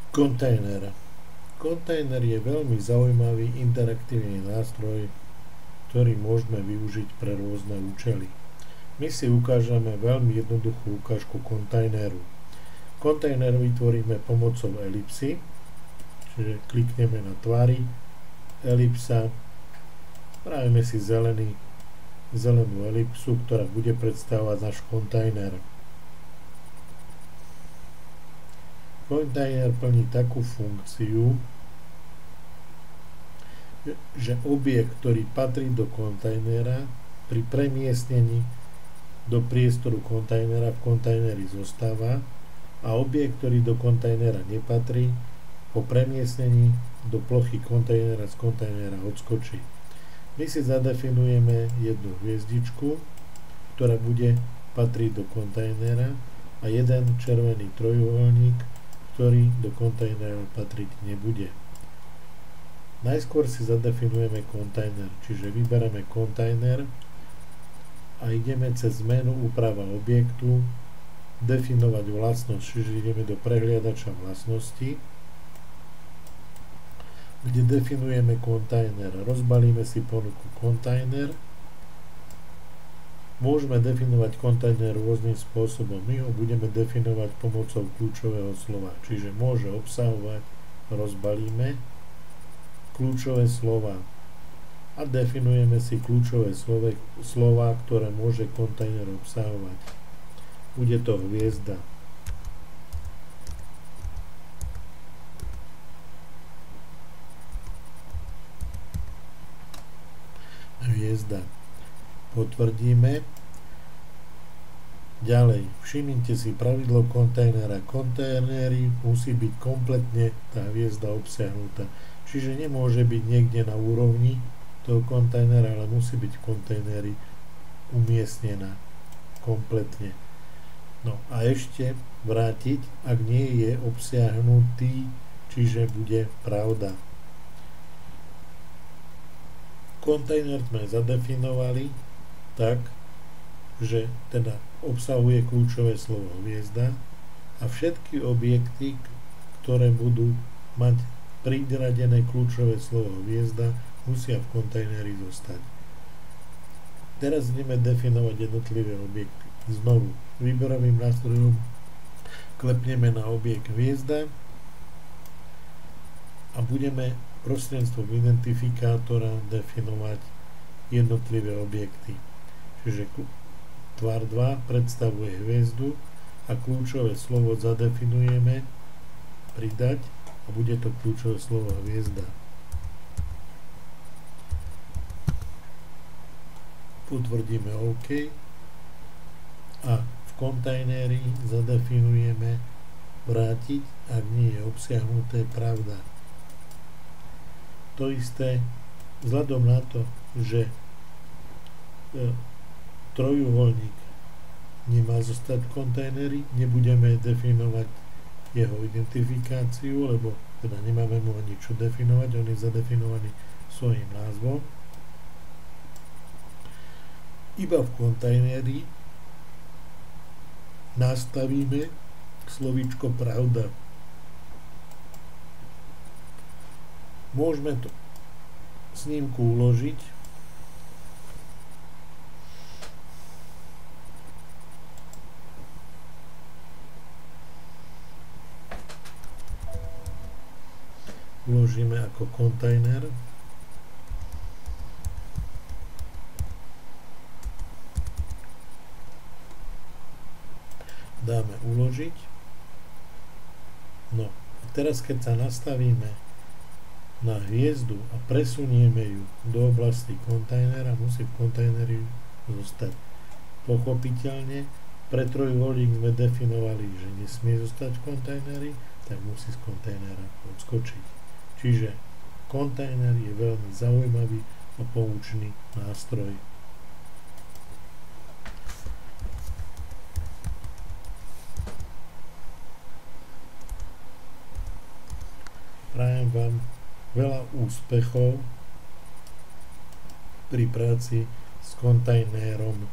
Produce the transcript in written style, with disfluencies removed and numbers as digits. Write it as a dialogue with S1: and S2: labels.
S1: Kontajner. Kontajner je veľmi zaujímavý interaktívny nástroj, ktorý môžeme využiť pre rôzne účely. My si ukážeme veľmi jednoduchú ukážku kontajneru. Kontajner vytvoríme pomocou elipsy, čiže klikneme na tvary, elipsa, spravíme si zelenú elipsu, ktorá bude predstavovať náš kontajner. Kontajner plní takú funkciu, že objekt, ktorý patrí do kontajnera, pri premiestnení do priestoru kontajnera v kontajneri zostáva a objekt, ktorý do kontajnera nepatrí, po premiestnení do plochy kontajnera z kontajnera odskočí. My si zadefinujeme jednu hviezdičku, ktorá bude patriť do kontajnera a jeden červený trojuholník, ktorý do kontajnera patriť nebude. Najskôr si zadefinujeme kontajner, čiže vybereme kontajner a ideme cez menu úprava objektu definovať vlastnosť, čiže ideme do prehliadača vlastnosti, kde definujeme kontajner. Rozbalíme si ponuku kontajner. Môžeme definovať kontajner rôznym spôsobom. My ho budeme definovať pomocou kľúčového slova, čiže môže obsahovať, rozbalíme, kľúčové slova a definujeme si kľúčové slova, ktoré môže kontajner obsahovať. Bude to hviezda. Hviezda. Potvrdíme. Ďalej, všimnite si pravidlo kontajnera. Kontajnery musí byť kompletne tá hviezda obsiahnutá. Čiže nemôže byť niekde na úrovni toho kontajnera, ale musí byť v kontajneri umiestnená kompletne. No a ešte vrátiť, ak nie je obsiahnutý, čiže bude pravda. Kontajner sme zadefinovali tak, že teda obsahuje kľúčové slovo hviezda a všetky objekty, ktoré budú mať priradené kľúčové slovo hviezda, musia v kontajneri zostať. Teraz ideme definovať jednotlivé objekty. Znovu výberovým nástrojom klepneme na objekt hviezda a budeme prostredníctvom identifikátora definovať jednotlivé objekty. Čiže tvar 2 predstavuje hviezdu a kľúčové slovo zadefinujeme pridať a bude to kľúčové slovo hviezda. Potvrdíme OK a v kontajneri zadefinujeme vrátiť, ak nie je obsiahnuté pravda. To isté vzhľadom na to, že trojuholník nemá zostať v kontajneri, nebudeme definovať jeho identifikáciu, lebo teda nemáme mu ani čo definovať, on je zadefinovaný svojím názvom. Iba v kontajneri nastavíme slovíčko pravda. Môžeme to snímku uložiť. Uložíme ako kontajner. Dáme uložiť. No a teraz keď sa nastavíme na hviezdu a presunieme ju do oblasti kontajnera, musí v kontajneri zostať. Pochopiteľne pre trojuholník sme definovali, že nesmie zostať v kontajneri, tak musí z kontajnera odskočiť. Čiže kontajner je veľmi zaujímavý a poučný nástroj. Prajem vám veľa úspechov pri práci s kontajnerom.